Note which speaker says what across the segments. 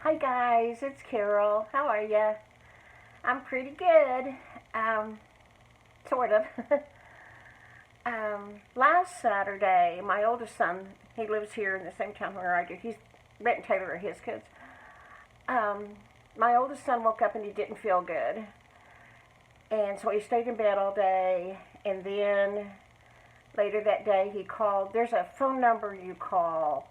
Speaker 1: Hi guys, it's Carol. How are ya? I'm pretty good. Sort of. Last Saturday, my oldest son, he lives here in the same town where I do. Brett and Taylor are his kids. Um, my oldest son woke up and he didn't feel good. And so he stayed in bed all day. And then later that day he called. There's a phone number you call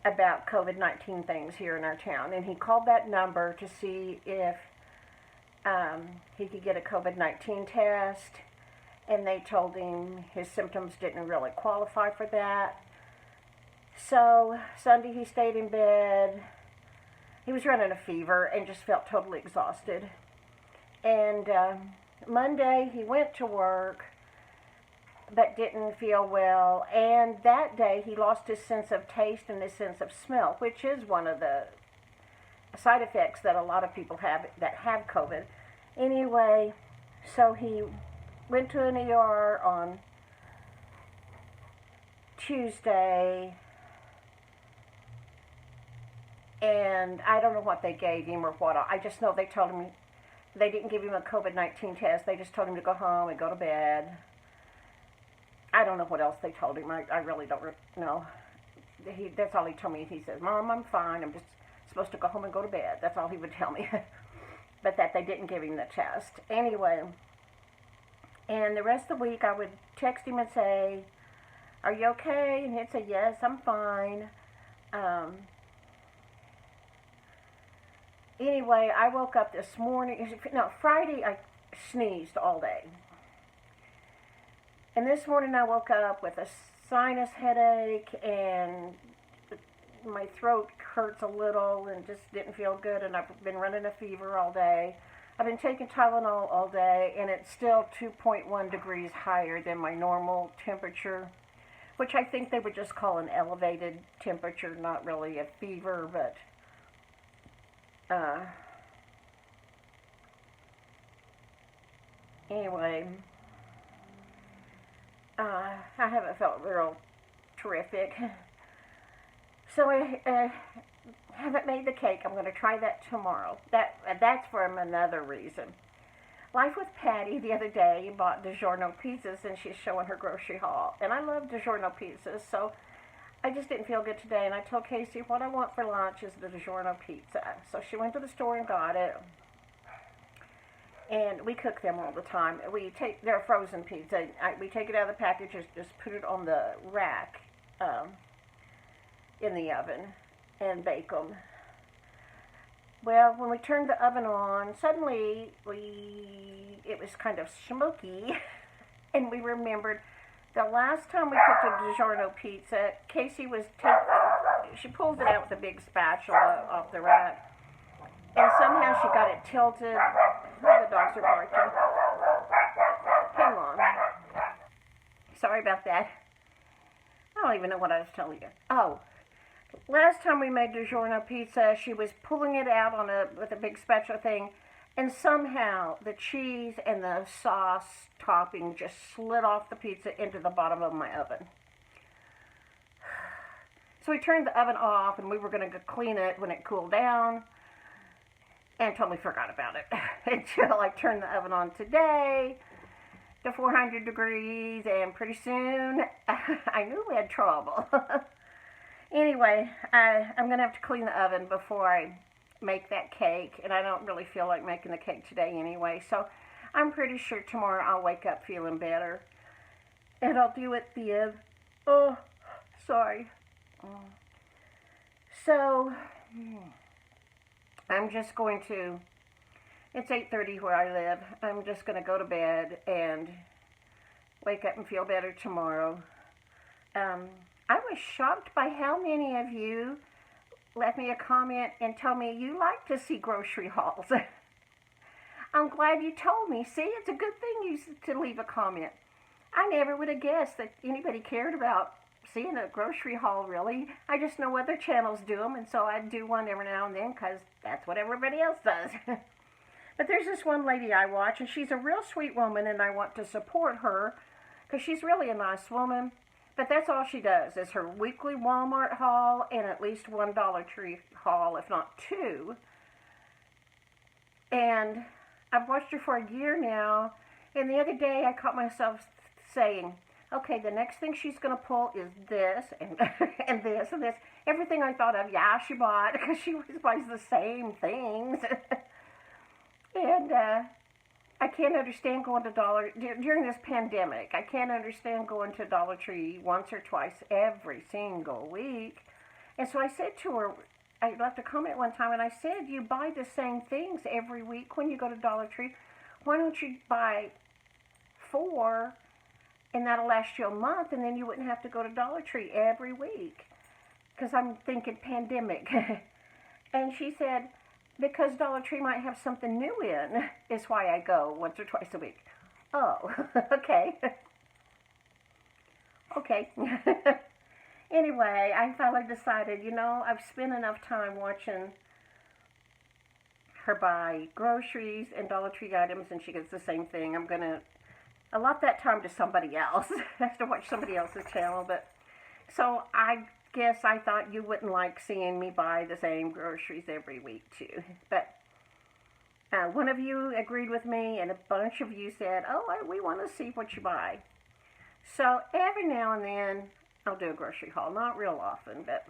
Speaker 1: about COVID-19 things here in our town. And he called that number to see if he could get a COVID-19 test. And they told him his symptoms didn't really qualify for that. So Sunday he stayed in bed. He was running a fever and just felt totally exhausted. And Monday he went to work but didn't feel well. And that day he lost his sense of taste and his sense of smell, which is one of the side effects that a lot of people have that have COVID. Anyway, so he went to an ER on Tuesday, and I don't know what they gave him or what. I just know they told him they didn't give him a COVID-19 test. They just told him to go home and go to bed. I don't know what else they told him. I really don't know. That's all he told me. He says, "Mom, I'm fine. I'm just supposed to go home and go to bed." That's all he would tell me. But that they didn't give him the test. Anyway, and the rest of the week I would text him and say, "Are you okay?" And he'd say, "Yes, I'm fine." Anyway, I woke up this morning. No, Friday I sneezed all day. And this morning I woke up with a sinus headache and my throat hurts a little and just didn't feel good, and I've been running a fever all day. I've been taking Tylenol all day, and it's still 2.1 degrees higher than my normal temperature, which I think they would just call an elevated temperature, not really a fever, but anyway, I haven't felt real terrific. So I haven't made the cake. I'm going to try that tomorrow. That's for another reason. Life with Patty the other day bought DiGiorno pizzas, and she's showing her grocery haul. And I love DiGiorno pizzas, so I just didn't feel good today. And I told Casey what I want for lunch is the DiGiorno pizza. So she went to the store and got it. And we cook them all the time. They're frozen pizza. We take it out of the package, just put it on the rack in the oven and bake them. Well, when we turned the oven on, suddenly it was kind of smoky, and we remembered the last time we cooked a DiGiorno pizza, Casey she pulls it out with a big spatula off the rack, and somehow she got it tilted. Oh, the dogs are barking. Hang on. Sorry about that. I don't even know what I was telling you. Oh. Last time we made DiGiorno pizza, she was pulling it out with a big spatula thing, and somehow the cheese and the sauce topping just slid off the pizza into the bottom of my oven. So we turned the oven off, and we were going to go clean it when it cooled down, and totally forgot about it until I turned the oven on today to 400 degrees, and pretty soon I knew we had trouble. Anyway, I'm going to have to clean the oven before I make that cake, and I don't really feel like making the cake today anyway, so I'm pretty sure tomorrow I'll wake up feeling better, and I'll do it then. Oh, sorry. So, I'm just going to, it's 8:30 where I live, I'm just going to go to bed and wake up and feel better tomorrow. I was shocked by how many of you left me a comment and told me you like to see grocery hauls. I'm glad you told me. See, it's a good thing to leave a comment. I never would have guessed that anybody cared about seeing a grocery haul, really. I just know other channels do them, and so I do one every now and then because that's what everybody else does. But there's this one lady I watch, and she's a real sweet woman, and I want to support her because she's really a nice woman. But that's all she does is her weekly Walmart haul and at least one Dollar Tree haul, if not two. And I've watched her for a year now. And the other day I caught myself saying, okay, the next thing she's going to pull is this and, and this and this. Everything I thought of, yeah, she bought, because she always buys the same things. And I can't understand going to during this pandemic, I can't understand going to Dollar Tree once or twice every single week. And so I said to her, I left a comment one time and I said, you buy the same things every week when you go to Dollar Tree. Why don't you buy 4 and that'll last you a month and then you wouldn't have to go to Dollar Tree every week? Because I'm thinking pandemic. And she said, because Dollar Tree might have something new in, is why I go once or twice a week. Oh, okay. Okay. Anyway, I finally decided, I've spent enough time watching her buy groceries and Dollar Tree items, and she gets the same thing. I'm going to allot that time to somebody else. I have to watch somebody else's channel. But so I guess I thought you wouldn't like seeing me buy the same groceries every week too. But one of you agreed with me, and a bunch of you said, oh, we want to see what you buy. So every now and then I'll do a grocery haul. Not real often, but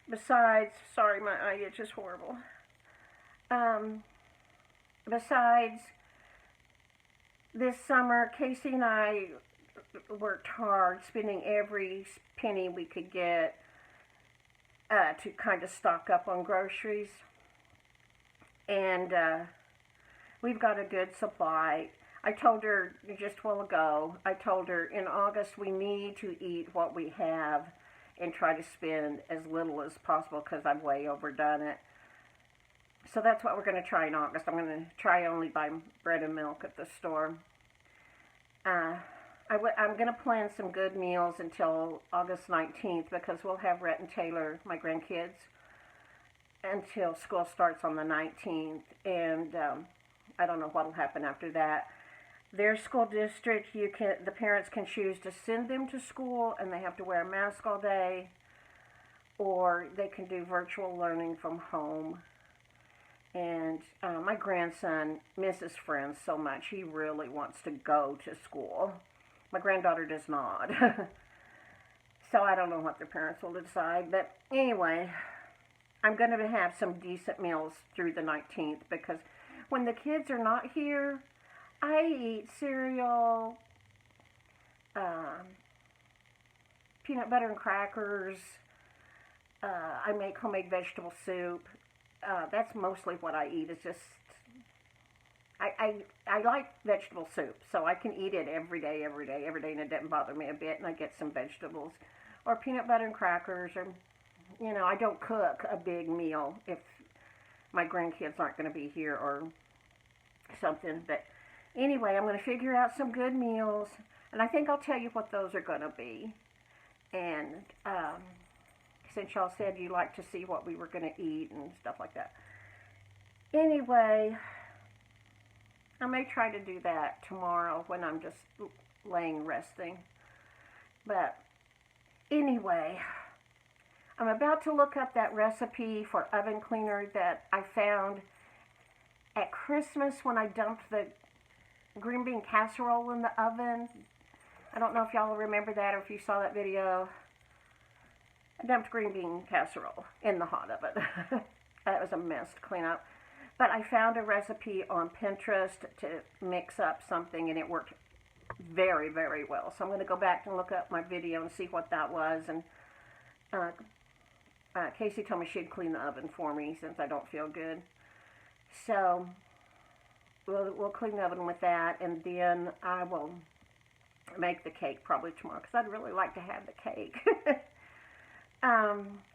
Speaker 1: besides, sorry, my eye itch is horrible. Besides, this summer, Casey and I worked hard, spending every penny we could get to kind of stock up on groceries. And we've got a good supply. I told her just a while ago, I told her in August we need to eat what we have and try to spend as little as possible because I've way overdone it. So that's what we're going to try in August. I'm going to try only buy bread and milk at the store. I'm going to plan some good meals until August 19th because we'll have Rhett and Taylor, my grandkids, until school starts on the 19th. And I don't know what will happen after that. Their school district, the parents can choose to send them to school and they have to wear a mask all day, or they can do virtual learning from home. And my grandson misses friends so much. He really wants to go to school. My granddaughter does not. So I don't know what their parents will decide. But anyway, I'm going to have some decent meals through the 19th because when the kids are not here, I eat cereal, peanut butter and crackers. I make homemade vegetable soup. That's mostly what I eat. It's just, I like vegetable soup, so I can eat it every day, and it doesn't bother me a bit, and I get some vegetables. Or peanut butter and crackers, or, I don't cook a big meal if my grandkids aren't going to be here or something, but anyway, I'm going to figure out some good meals, and I think I'll tell you what those are going to be. And since y'all said you like to see what we were going to eat and stuff like that. Anyway, I may try to do that tomorrow when I'm just laying resting. But anyway, I'm about to look up that recipe for oven cleaner that I found at Christmas when I dumped the green bean casserole in the oven. I don't know if y'all remember that or if you saw that video. I dumped green bean casserole in the hot oven. That was a mess to clean up. But I found a recipe on Pinterest to mix up something, and it worked very, very well. So I'm going to go back and look up my video and see what that was. And Casey told me she'd clean the oven for me since I don't feel good. So we'll clean the oven with that, and then I will make the cake probably tomorrow because I'd really like to have the cake.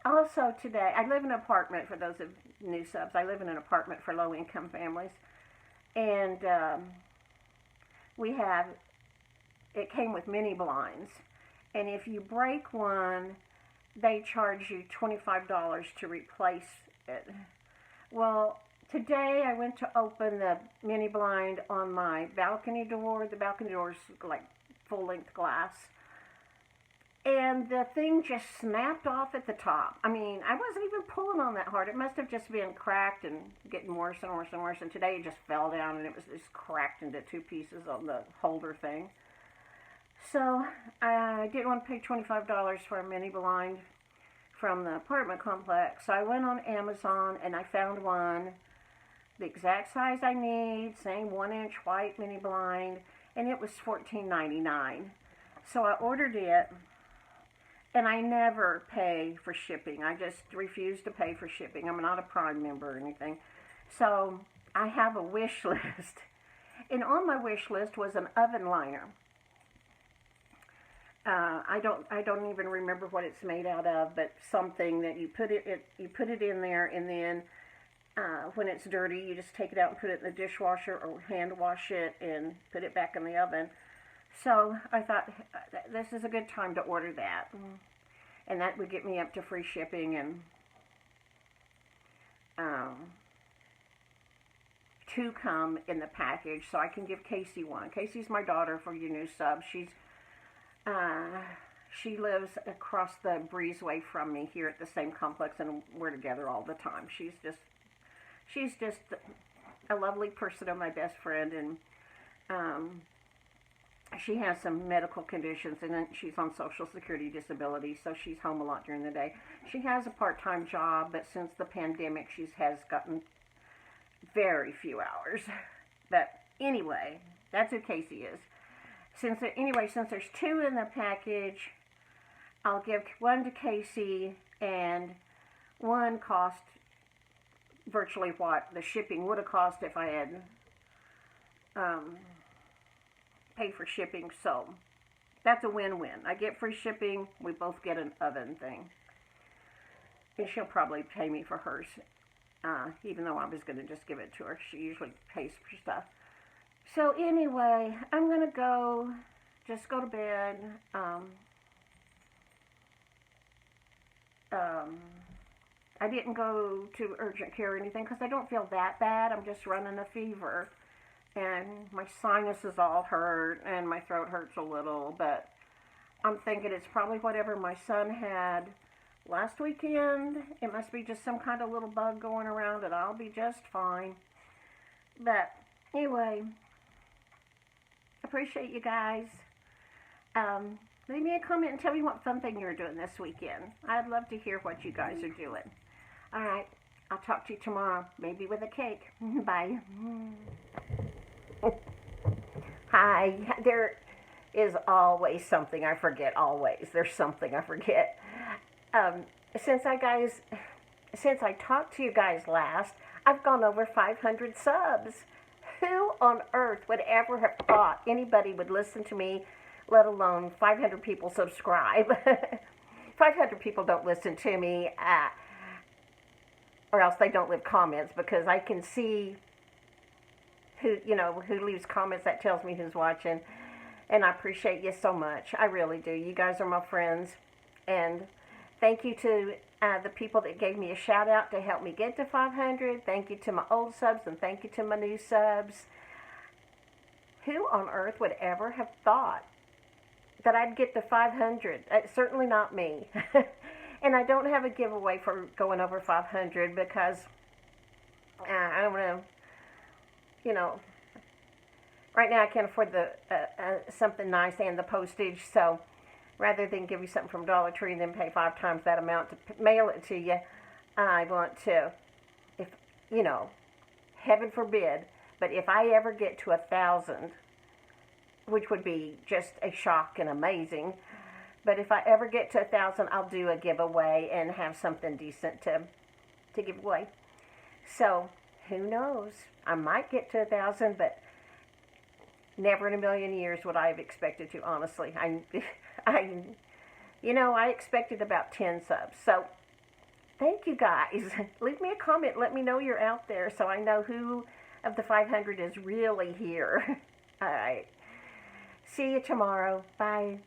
Speaker 1: Also today, I live in an apartment, for those of new subs, I live in an apartment for low-income families, and it came with mini blinds, and if you break one, they charge you $25 to replace it. Well, today I went to open the mini blind on my balcony door. The balcony door is like full-length glass. And the thing just snapped off at the top. I mean, I wasn't even pulling on that hard. It must have just been cracked and getting worse and worse and worse. And today it just fell down and it was just cracked into 2 pieces on the holder thing. So I didn't want to pay $25 for a mini blind from the apartment complex. So I went on Amazon and I found one, the exact size I need, same 1-inch white mini blind, and it was $14.99. So I ordered it. And I never pay for shipping. I just refuse to pay for shipping. I'm not a Prime member or anything. So I have a wish list. And on my wish list was an oven liner. I don't even remember what it's made out of, but something that you put it in there, and then when it's dirty, you just take it out and put it in the dishwasher or hand wash it and put it back in the oven. So I thought, this is a good time to order that. And that would get me up to free shipping and 2 come in the package, so I can give Casey one. Casey's my daughter, for you new subs. She lives across the breezeway from me here at the same complex, and we're together all the time. She's just a lovely person and my best friend, and she has some medical conditions, and then she's on Social Security disability, so she's home a lot during the day. She has a part-time job, but since the pandemic, she has gotten very few hours. But anyway, that's who Casey is. Since there's 2 in the package, I'll give 1 to Casey, and 1 cost virtually what the shipping would have cost if I had pay for shipping. So that's a win-win. I get free shipping, we both get an oven thing, and she'll probably pay me for hers, even though I was going to just give it to her. She usually pays for stuff. So anyway, I'm going to just go to bed. I didn't go to urgent care or anything because I don't feel that bad. I'm just running a fever. And my sinuses all hurt, and my throat hurts a little, but I'm thinking it's probably whatever my son had last weekend. It must be just some kind of little bug going around, and I'll be just fine. But anyway, appreciate you guys. Leave me a comment and tell me what fun thing you're doing this weekend. I'd love to hear what you guys are doing. All right, I'll talk to you tomorrow, maybe with a cake. Bye. Hi, there is always something I forget, always. There's something I forget. Since I talked to you guys last, I've gone over 500 subs. Who on earth would ever have thought anybody would listen to me, let alone 500 people subscribe? 500 people don't listen to me, or else they don't leave comments, because I can see who leaves comments. That tells me who's watching, and I appreciate you so much. I really do. You guys are my friends, and thank you to the people that gave me a shout out to help me get to 500. Thank you to my old subs, and thank you to my new subs. Who on earth would ever have thought that I'd get to 500? Certainly not me. And I don't have a giveaway for going over 500 because I don't know. Right now I can't afford the something nice and the postage, so rather than give you something from Dollar Tree and then pay 5 times that amount to mail it to you, I want to, heaven forbid, but if I ever get to 1,000, which would be just a shock and amazing, but if I ever get to 1,000, I'll do a giveaway and have something decent to give away. So who knows? I might get to 1,000, but never in a million years would I have expected to, honestly. I expected about 10 subs. So thank you guys. Leave me a comment. Let me know you're out there so I know who of the 500 is really here. All right. See you tomorrow. Bye.